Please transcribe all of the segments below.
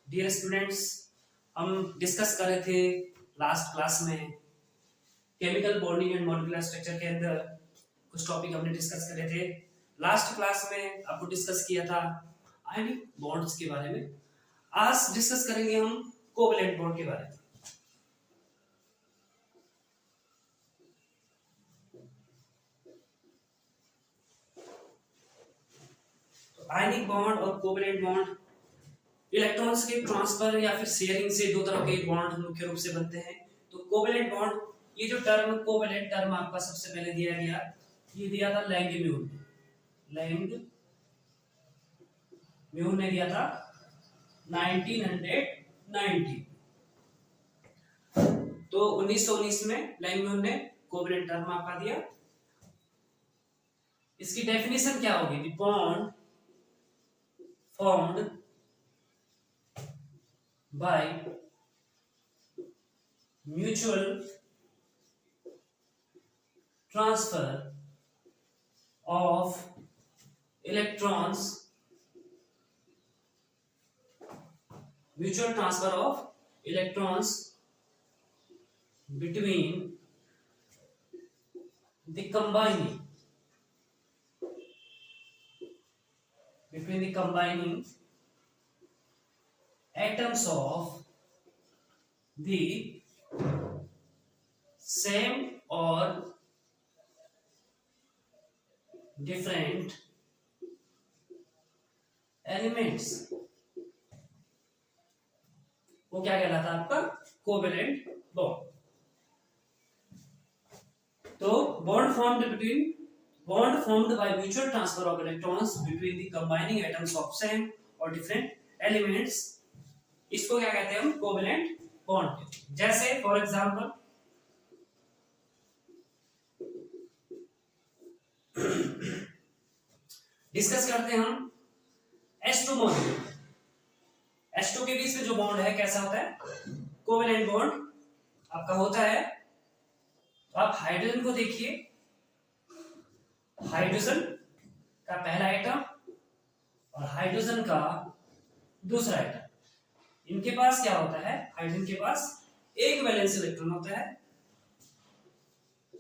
Dear students, हम discuss कर रहे थे लास्ट क्लास में chemical bonding and molecular structure के अंदर कुछ टॉपिक हमने डिस्कस करे थे। लास्ट क्लास में आपको डिस्कस किया था आयनिक बॉन्ड्स के बारे में। आज डिस्कस करेंगे हम कोवैलेंट बॉन्ड के बारे में। तो आयनिक बॉन्ड और कोवैलेंट बॉन्ड इलेक्ट्रॉन्स के ट्रांसफर या फिर शेयरिंग से दो तरह के बॉन्ड मुख्य रूप से बनते हैं। तो कोवैलेंट बॉन्ड, ये जो टर्म कोवैलेंट टर्म आपका सबसे पहले दिया गया, ये दिया था लैंगम्यूल ने दिया था 1990। तो 1919 में लैंगम्यूल ने कोवैलेंट टर्म आपका दिया। इसकी डेफिनेशन क्या होगी? The bond formed by mutual transfer of electrons between the combining atoms of the same or different elements। वो क्या कहलाता है आपका? Covalent bond. तो bond formed by mutual transfer of electrons between the combining atoms of same और different elements, इसको क्या कहते हैं हम? Covalent bond. जैसे फॉर एग्जांपल डिस्कस करते हैं हम H2 मॉलिक्यूल। H2 के बीच में जो बॉन्ड है कैसा होता है? कोवैलेंट बॉन्ड आपका होता है। तो आप हाइड्रोजन को देखिए, हाइड्रोजन का पहला एटम और हाइड्रोजन का दूसरा एटम, इनके पास क्या होता है? हाइड्रोजन के पास एक वैलेंस इलेक्ट्रॉन होता है।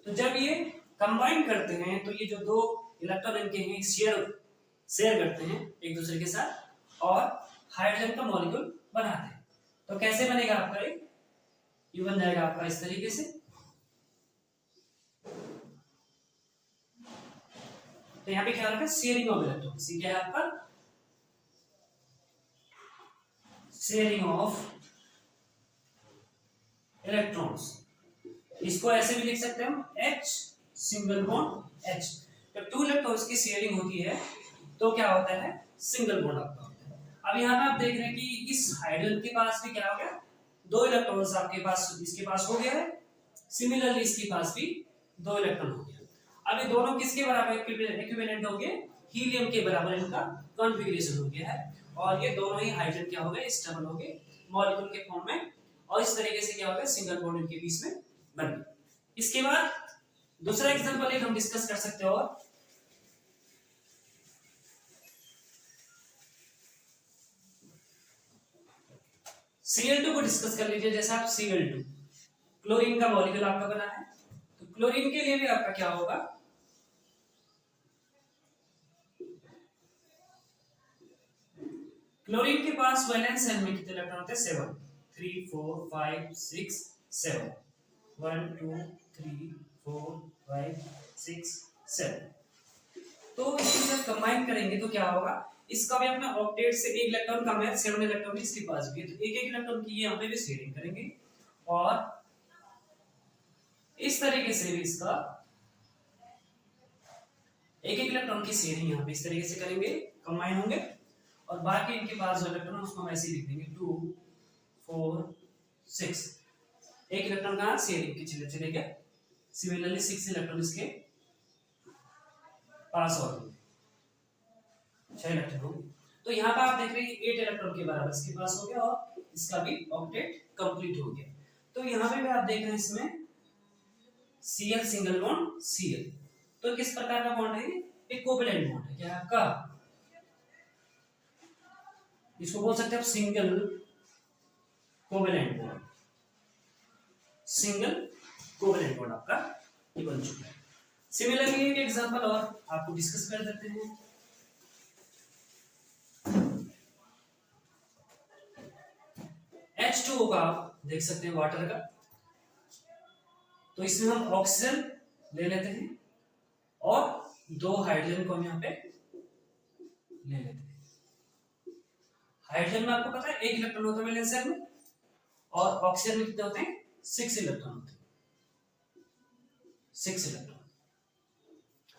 तो जब ये कंबाइन करते हैं तो ये जो दो इलेक्ट्रॉन इनके हैं शेयर करते हैं एक दूसरे के साथ और हाइड्रोजन का मॉलिक्यूल बनाते हैं। तो कैसे बनेगा आपका? ये बन जाएगा आपका इस तरीके से। तो यहाँ पे क्या रखा? Sharing of electron. सी क्या है आपका? Sharing of electrons. इसको ऐसे भी लिख सकते हैं हम H सिंगल बॉन्ड H। जब टू इलेक्ट्रॉन्स की शेयरिंग होती है तो क्या होता है? सिंगल बॉन्ड आपका होता है। अब यहाँ पे आप देख रहे हैं कि इस हाइड्रोजन के पास भी क्या हो गया? दो इलेक्ट्रॉन्स आपके पास, इसके पास हो गया है। सिमिलरली इसके पास भी दो इलेक्ट्रॉन हो गया। अब ये दोनों किसके बराबर इक्विवेलेंट हो गए? हीलियम के बराबर इनका कॉन्फ़िगरेशन हो गया है और ये दोनों ही हाइड्रोजन क्या हो गए? स्टेबल हो गए मॉलिक्यूल के फॉर्म में और इस तरीके से क्या हो गया? सिंगल बॉन्ड इनके बीच में बन गया। इसके बाद दूसरा एग्जांपल एक हम डिस्कस कर सकते हैं और Cl2 को डिस्कस कर लीजिए। जैसे आप Cl2 क्लोरीन का मॉलिक्यूल आपका बना है, तो क्लोरीन के लिए भी आपका क्या होगा? क्लोरीन के पास वैलेंस शेल में कितने इलेक्ट्रॉन होते हैं? 7। 3 4 5 6 7। 1 2 3 4 5 6 7। तो इसको जब कंबाइन करेंगे तो क्या होगा? इसका भी अपना ऑक्टेट से एक इलेक्ट्रॉन कम है, 7 इलेक्ट्रॉन इसके पास भी है। तो एक एक इलेक्ट्रॉन की यहाँ पे भी शेयरिंग करेंगे और इस तरीके से भी इसका एक एक इलेक्ट्रॉन की शेयरिंग यहाँ पे इस तरीके से करेंगे, कंबाइन होंगे और बाकी इनके पास जो इलेक्ट्रॉन उसको हम ऐसे लिख देंगे 2 4 6। एक इलेक्ट्रॉन का शेयरिंग की चले गया। सिमिलरली 6 इलेक्ट्रॉन इसके पास और 6 इलेक्ट्रॉन हो गए। तो यहाँ पर आप देख रहे हैं 8 इलेक्ट्रॉन के बराबर इसके पास हो गया और इसका भी ऑक्टेट कंप्लीट हो गया। तो यहाँ पे भी आप देख रहे हैं इसमें Cl सिंगल बॉन्ड Cl। तो किस प्रकार का बॉन्ड है? ये कोवैलेंट बॉन्ड है। क्या आपका? इसको बोल सकते हैं आप single covalent bond, single covalent bond आपका ये बन चुका है। सिमिलरली एक एग्जांपल और आपको डिस्कस कर देते हैं। H2O का आप देख सकते हैं वाटर का, तो इसमें हम ऑक्सीजन ले लेते हैं और 2 हाइड्रोजन को हम यहाँ पे ले लेते हैं। हाइड्रोजन में आपको पता है 1 इलेक्ट्रॉन होता है वैलेंस शेल में, और ऑक्सीजन में कितने होते हैं 6 इलेक्ट्रॉन होते हैं, 6 इलेक्ट्रॉन।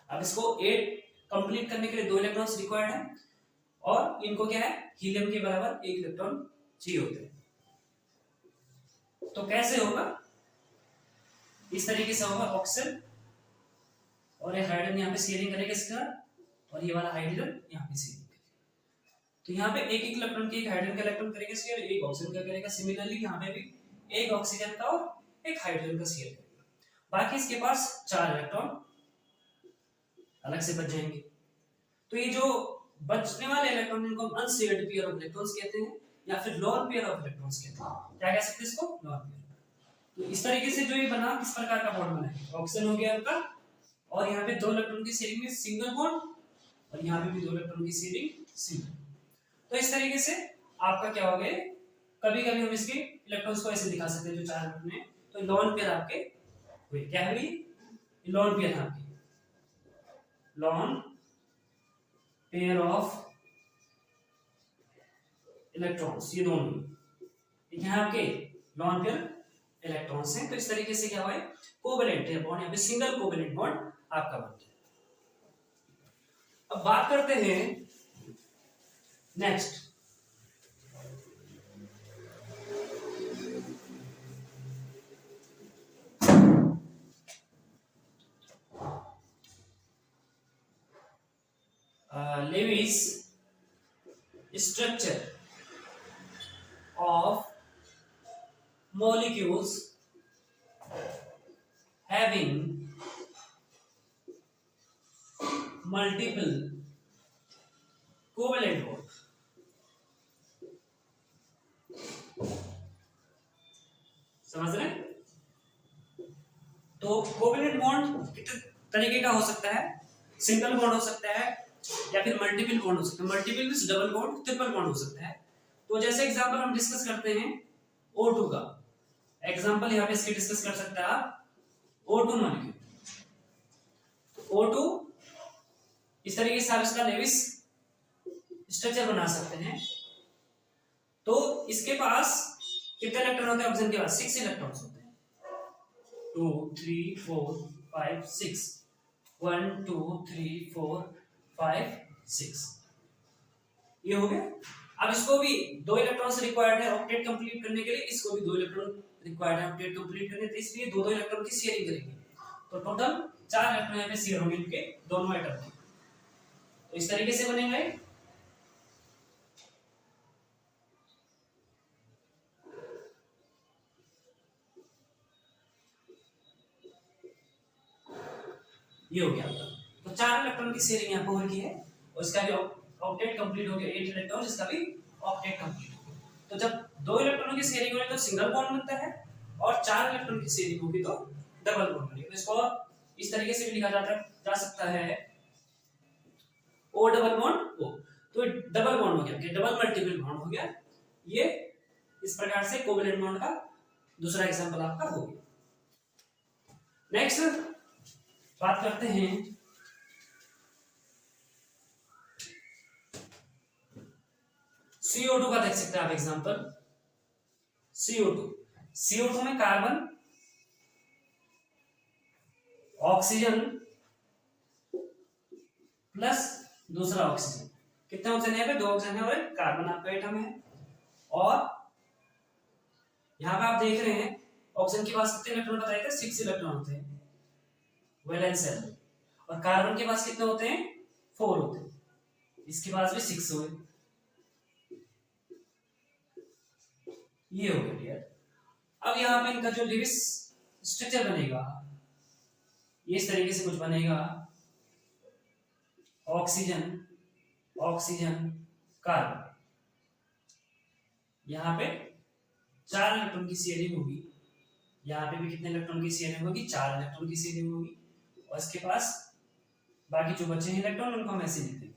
अब इसको 8 कंप्लीट करने के लिए 2 इलेक्ट्रॉन्स रिक्वायर्ड है, और इनको क्या है हीलियम के बराबर 1 इलेक्ट्रॉन चाहिए होते हैं। तो कैसे होगा, इस तरीके से होगा, ऑक्सीजन और ये हाइड्रोजन यहाँ पे शेयरिंग करेगा इसका, और ये वाला हाइड्रोजन यहाँ पे शेयरिंग करेगा। तो यहाँ पे एक इलेक्ट्रॉन की, एक हाइड्रोजन का इलेक्ट्रॉन करेगा शेयर, एक ऑक्सीजन का करेगा। सिमिलरली यहाँ पे भी एक ऑक्सीजन का और एक हाइड्रोजन का शेयर करेगा। बाकी इसके पास 4 इलेक्ट्रॉन अलग से बच जाएंगे। तो ये जो बचने वाले इलेक्ट्रॉन इनको हम अनशेयर्ड पेयर ऑफ इलेक्ट्रॉन्स कहते हैं, या फिर लोन पेयर ऑफ इलेक्ट्रॉन्स कहते हैं। क्या कह सकते हैं इसको, लोन पेयर। तो इस तरीके से जो ये बना, किस प्रकार का बॉन्ड बना है, ऑक्सीजन हो गया आपका, और यहाँ पे 2 इलेक्ट्रॉन की शेयरिंग में सिंगल बॉन्ड, और यहाँ पे भी 2 इलेक्ट्रॉन की शेयरिंग सिंगल। तो इस तरीके से आपका क्या हो गया, कभी कभी हम इसके इलेक्ट्रॉन्स को ऐसे दिखा सकते हैं जो 4 इलेक्ट्रॉन है, तो लोन पेयर आपके हुए। क्या है ये, लोन पेयर आपके, लोन पेयर ऑफ इलेक्ट्रॉन्स, ये दोनों यहाँ आपके लोन पेयर इलेक्ट्रॉन्स हैं। तो इस तरीके से क्या हुआ है, कोवेलेंट है बॉन्ड, यहाँ पे सिंगल कोवेलेंट बॉन्ड आपका बनता है। अब बात करते हैं next, Lewis structure of molecules having multiple covalent bonds। समझ रहे हैं? तो कोवेलेंट बॉन्ड कितने तरीके का हो सकता है, सिंगल बॉन्ड हो सकता है, या फिर मल्टीपल बॉन्ड हो सकता है। Multiple means double bond, triple bond हो सकता है। तो जैसे एग्जांपल हम डिस्कस करते हैं O2 का एग्जांपल, यहाँ पे इसके डिस्कस कर सकते हैं आप O2 मॉलिक्यूल। O2 इस तरीके से आप इसका लेविस स्ट्रक्चर बना सकते हैं। तो इसके पास कितने इलेक्ट्रॉन होते हैं, ऑक्सीजन के पास 6 इलेक्ट्रॉन्स होते हैं, 2 3 4 5 6, 1 2 3 4 5 6, ये हो गया। अब इसको भी 2 इलेक्ट्रॉन्स रिक्वायर्ड है ऑक्टेट कंप्लीट करने के लिए, इसको भी 2 इलेक्ट्रॉन रिक्वायर्ड है ऑक्टेट कंप्लीट करने, तो इसलिए 2 इलेक्ट्रॉन की शेयरिंग करेंगे। तो टोटल 4 इलेक्ट्रॉन यहाँ पे शेयर होंगे इनके दोनों एटम के। तो इस तरीके से बनेगा ये हो गया आपका। तो 4 इलेक्ट्रॉन की शेयरिंग यहाँ पर हो रही है, और इसका भी ऑक्टेट कंप्लीट हो गया, 8 इलेक्ट्रॉन, इसका भी ऑक्टेट कंप्लीट हो गया। तो जब 2 इलेक्ट्रॉनों की शेयरिंग होगी तो सिंगल बॉन्ड बनता है, और 4 इलेक्ट्रॉन की शेयरिंग होगी तो डबल बॉन्ड बनेगा। तो इसको इस तरीके से भी लिखा जा सकता है O डबल बॉन्ड O। तो डबल बॉन्ड हो गया, डबल मल्टीपल बॉन्ड हो गया। ये इस प्रकार से कोवेलेंट बॉन्ड का दूसरा एग्जांपल आपका हो गया। नेक्स्ट बात करते हैं CO2 का, देख सकते हैं आप एग्जांपल CO2 में कार्बन, ऑक्सीजन प्लस दूसरा ऑक्सीजन, कितने ऑक्सीजन है, 2 ऑक्सीजन है और एक कार्बन आपका एटम है। और यहां पे आप देख रहे हैं ऑक्सीजन के पास कितने इलेक्ट्रॉन बताए थे, 6 इलेक्ट्रॉन होते हैं वैलेंस शेल में, और कार्बन के पास कितने होते हैं, 4 होते हैं, इसके पास भी 6 हुए। ये हो गया क्लियर। अब यहाँ पे इनका जो लेविस स्ट्रक्चर बनेगा, ये इस तरीके से कुछ बनेगा, ऑक्सीजन ऑक्सीजन कार्बन, यहाँ पे 4 इलेक्ट्रॉन की शेयरिंग होगी, यहाँ पे भी कितने इलेक्ट्रॉन की शेयरिंग होगी, 4 इलेक्ट्रॉन की शेयरिंग होगी, और इसके पास बाकी जो बचे हैं इलेक्ट्रॉन उनको हम ऐसे लिख देंगे।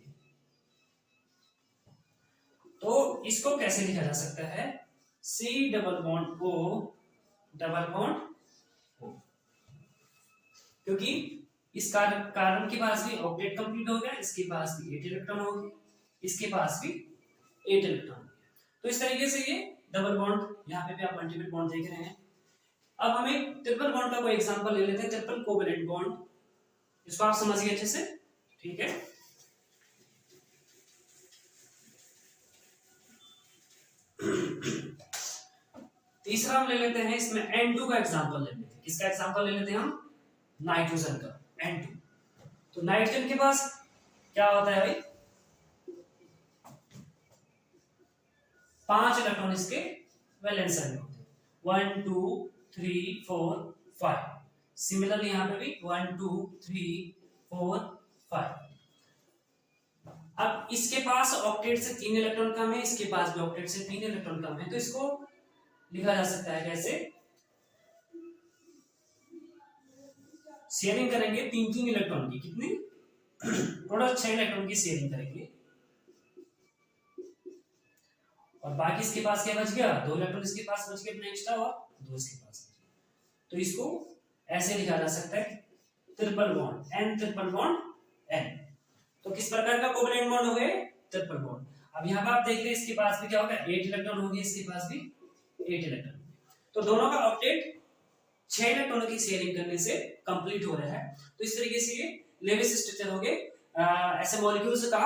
तो इसको कैसे लिखा जा सकता है, C double bond O double bond O, क्योंकि इस कार्बन के पास भी ऑक्टेट कंप्लीट हो गया, इसके पास भी 8 इलेक्ट्रॉन हो गए, इसके पास भी 8 इलेक्ट्रॉन हो गया। तो इस तरीके से ये डबल बॉन्ड, यहाँ पे भी आप मल्टीपल बॉन्ड देख रहे हैं। अब हमें ट्रिपल बॉन्ड का कोई एग्जांपल ले लेते हैं, ट्रिपल कोवेलेंट बॉन्ड, इसको आप समझिए अच्छे से, ठीक है। तीसरा हम ले लेते हैं, इसमें N2 का एग्जांपल ले लेते हैं। किसका एग्जांपल ले लेते हैं हम, नाइट्रोजन का, N2। तो नाइट्रोजन के पास क्या होता है भाई, 5 इलेक्ट्रॉन इसके वैलेंस शेल में होते हैं, 1 2 3 4 5। सिमिलरली यहाँ पे भी 1 2 3 4 5। अब इसके पास ऑक्टेट से 3 इलेक्ट्रॉन कम है, इसके पास भी ऑक्टेट से 3 इलेक्ट्रॉन कम है, तो इसको लिखा जा सकता है कैसे, शेयरिंग करेंगे 3 इलेक्ट्रॉन की, कितनी, टोटल 6 इलेक्ट्रॉन की शेयरिंग करेंगे, और बाकी इसके पास क्या बच गया, 2 इलेक्ट्रॉन इसके पास बच गए अपने एक्स्ट्रा, और 2 इसके पास। तो इसको ऐसे लिखा जा सकता है triple bond, N triple bond N। तो किस प्रकार का कोवेलेंट बॉन्ड हो गए, ट्रिपल बॉन्ड। अब यहाँ पर आप देख रहे हैं इसके पास भी क्या होगा, 8 इलेक्ट्रॉन होंगे, इसके पास भी 8 इलेक्ट्रॉन। तो दोनों का ऑक्टेट 6 इलेक्ट्रॉनों की शेयरिंग करने से कंप्लीट हो रहा है। तो इस तरीके से ये लेविस स्ट्रक्चर हो गए ऐसे मॉलिक्यूल्स का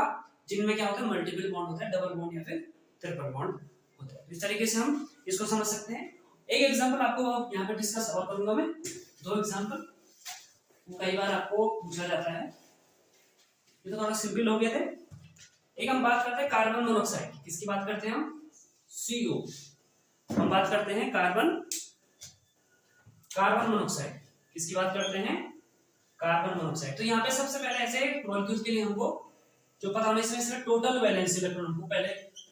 जिनमें क्या होता है, मल्टीपल बॉन्ड होता है, डबल बॉन्ड या फिर ट्रिपल बॉन्ड होता है। तो इस तरीके से हम इसको समझ सकते हैं। एक एग्जांपल आपको यहाँ पे डिस्कस और करूंगा मैं, 2 एग्जांपल, वो कई बार आपको पूछा जाता है, ये तो थोड़ा सिंपल हो गया थे। एक हम बात करते हैं कार्बन मोनोऑक्साइड, किसकी बात करते हैं हम, CO। हम बात करते हैं कार्बन मोनोऑक्साइड, किसकी बात करते हैं, कार्बन मोनोऑक्साइड। तो यहाँ पे सबसे पहले ऐसे मॉलिक्यूल्स के लिए हमको जो पता होना, इसमें टोटल वैलेंस इलेक्ट्रॉन हमको पहले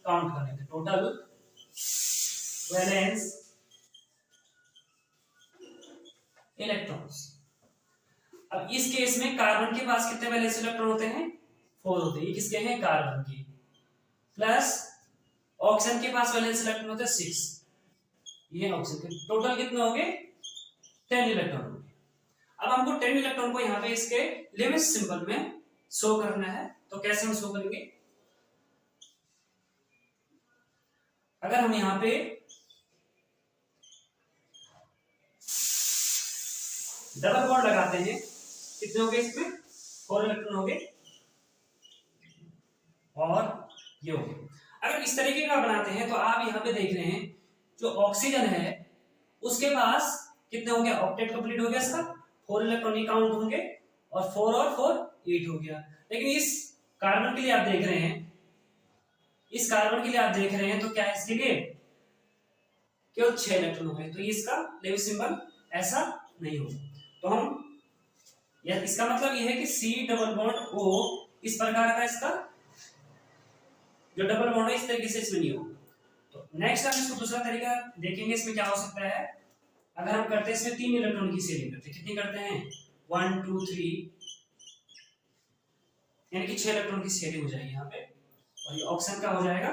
काउंट करने थे, टोटल वैलेंस इलेक्ट्रॉन्स। अब इस केस में कार्बन के पास कितने वैलेंस इलेक्ट्रॉन होते हैं, 4 होते हैं, ये किसके हैं, कार्बन के, प्लस ऑक्सीजन के पास वैलेंस इलेक्ट्रॉन होते हैं 6, ये ऑक्सीजन के, टोटल कितने हो गए, 10 इलेक्ट्रॉन हो गए। अब हमको 10 इलेक्ट्रॉन को यहाँ पे इसके लेविस सिंबल में शो करना है, तो कैसे हम शो करेंगे, अगर हम यहाँ पे डबल बॉन्ड लगाते हैं, कितने हो गए इसमें, 4 इलेक्ट्रॉन हो गए, और ये हो गए। अगर इस तरीके का बनाते हैं तो आप यहाँ पे देख रहे हैं जो ऑक्सीजन है उसके पास कितने हो गया, ऑक्टेट कंप्लीट हो गया इसका, 4 इलेक्ट्रॉन काउंट होंगे, और 4 और 4 8 हो गया। लेकिन इस कार्बन के लिए आप देख रहे हैं, इस कार्बन के लिए आप देख रहे हैं, तो क्या है इसके लिए केवल 6 इलेक्ट्रॉन हो गए, तो इसका लेविस सिंबल ऐसा नहीं होगा। तो हम इसका मतलब यह है कि C डबल बॉन्ड O इस प्रकार का इसका जो डबल बॉन्ड है इस तरीके से इसमें नहीं होगा। तो नेक्स्ट हम इसको दूसरा तरीका देखेंगे, इसमें क्या हो सकता है, अगर हम करते हैं इसमें 3 इलेक्ट्रॉन की शेयरिंग करते हैं, कितनी करते हैं, 1 2 3, यानी कि 6 इलेक्ट्रॉन की शेयरिंग हो जाएगी यहाँ पे, और ये ऑक्सीजन का हो जाएगा,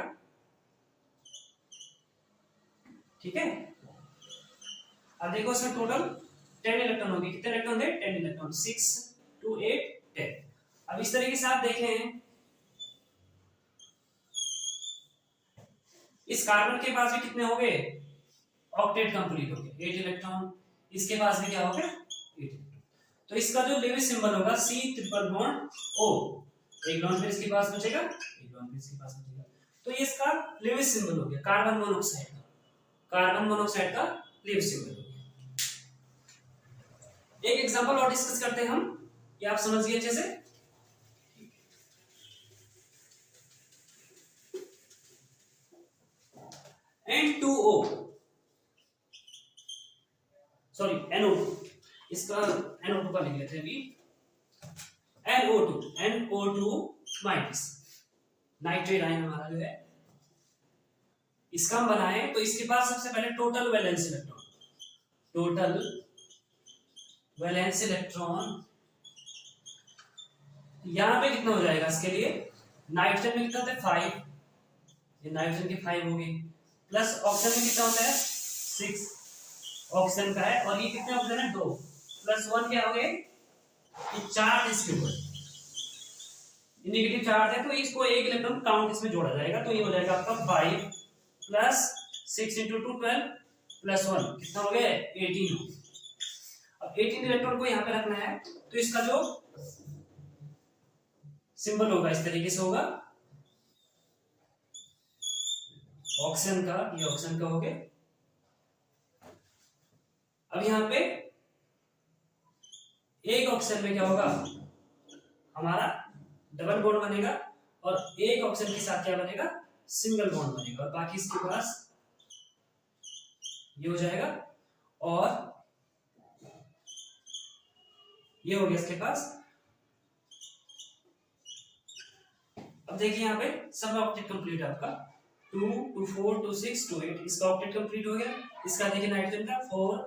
ठीक है। अब देखो इसमें टोटल 10 इलेक्ट्रॉन होंगे, कितने इलेक्ट्रॉन थे, 10 इलेक्ट्रॉन, 6 2 8 10। अब इस तरीके से आप देखें इस कार्बन के पास भी कितने हो गए, ऑक्टेट कंप्लीट हो गए, 8 इलेक्ट्रॉन, इसके पास भी क्या हो गया, 8 इलेक्ट्रॉन। तो इसका जो लेविस सिंबल होगा C ट्रिपल बॉन्ड O, एक बॉन्ड फिर इसके पास बचेगा, एक बॉन्ड फिर इसके पास बचेगा, तो ये इसका लेविस सिंबल हो गया कार्बन मोनोऑक्साइड का, कार्बन मोनोऑक्साइड का लेविस सिंबल हो गया। एक एग्जांपल और डिस्कस करते हैं हम, ये आप समझिए अच्छे से। N2O, सॉरी NO2, इसका NO2 का लिख लेते हैं अभी, NO2 माइनस नाइट्रेट आयन हमारा जो है, इसका हम बनाए तो इसके पास सबसे पहले total valence electron, total valence electron यहां पे कितना हो जाएगा इसके लिए, नाइट्रोजन में कितना होता है 5, ये नाइट्रोजन के 5 हो गए, प्लस ऑक्सीजन में कितना होता है 6 ऑक्सीजन का है, और ये कितने ऑक्सीजन है 2, प्लस 1 क्या हो गए, ये चार्ज इसके ऊपर नेगेटिव चार्ज है तो इसको एक इलेक्ट्रॉन काउंट इसमें जोड़ा जाएगा, तो ये हो जाएगा आपका 5 प्लस 6 × 2 12 प्लस 1 कितना हो गया 18। अब 18 इलेक्ट्रॉन को यहाँ पे रखना है तो इसका जो सिंबल होगा इस तरीके से होगा, ऑक्सीजन का, ये ऑक्सीजन का हो गया। अब यहाँ पे एक ऑक्सीजन में क्या होगा, हमारा डबल बॉन्ड बनेगा, और एक ऑक्सीजन के साथ क्या बनेगा, सिंगल बॉन्ड बनेगा, और बाकी इसके पास ये हो जाएगा, और ये हो गया इसके पास। अब देखिए यहाँ पे सब ऑक्टेट कंप्लीट है आपका, 2 2 4 2 6 2 8, इसका ऑक्टेट कंप्लीट हो गया। इसका देखिए नाइट्रोजन का 4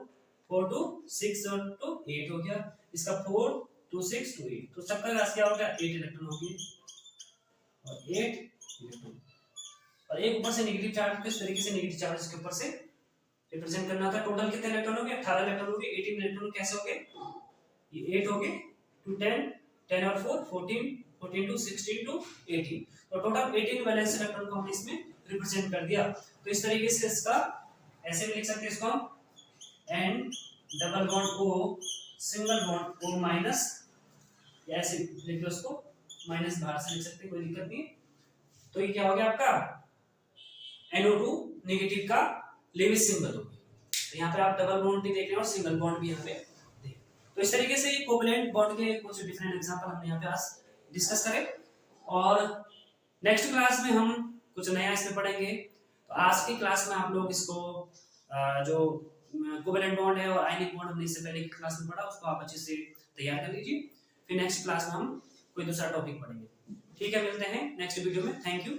4 2 6 और 2 8 हो गया, इसका 4 2 6 2 8, तो सबका गैस क्या हो गया 8 इलेक्ट्रॉन हो गए, और 8 इलेक्ट्रॉन, और एक ऊपर से नेगेटिव चार्ज, किस तरीके से नेगेटिव चार्ज के ऊपर से रिप्रेजेंट करना था। टोटल कितने इलेक्ट्रॉन हो गए 18 इलेक्ट्रॉन हो गए, 18 इलेक्ट्रॉन कैसे हो गए, ये 8 हो गए, 2 10 10 और 4 14 14 to 16 to 18, तो टोटल 18 वैलेंस इलेक्ट्रॉन को हमने इसमें रिप्रेजेंट कर दिया। तो इस तरीके से इसका ऐसे भी लिख सकते हैं इसको हम, N double bond O single bond O minus, ऐसे लिख लो इसको, माइनस बाहर से लिख सकते हैं, कोई दिक्कत नहीं। तो ये क्या हो गया आपका NO2 नेगेटिव का लेविस सिंबल हो गया। तो यहाँ पे आप डबल बॉन्ड भी देख रहे हो और सिंगल बॉन्ड भी यहाँ पे देख। तो इस तरीके से ये कोवैलेंट बॉन्ड के कुछ डिफरेंट एग्जांपल हमने यहाँ पे आज डिस्कस करें, और नेक्स्ट क्लास में हम कुछ नया इसमें पढ़ेंगे। तो आज की क्लास में आप लोग इसको जो कोवैलेंट बॉन्ड है और आयनिक बॉन्ड हमने इससे पहले की क्लास में पढ़ा, उसको आप अच्छे से तैयार कर लीजिए। फिर नेक्स्ट क्लास में हम कोई दूसरा टॉपिक पढ़ेंगे। ठीक है, मिलते हैं नेक्स्ट वीडियो में। Thank you.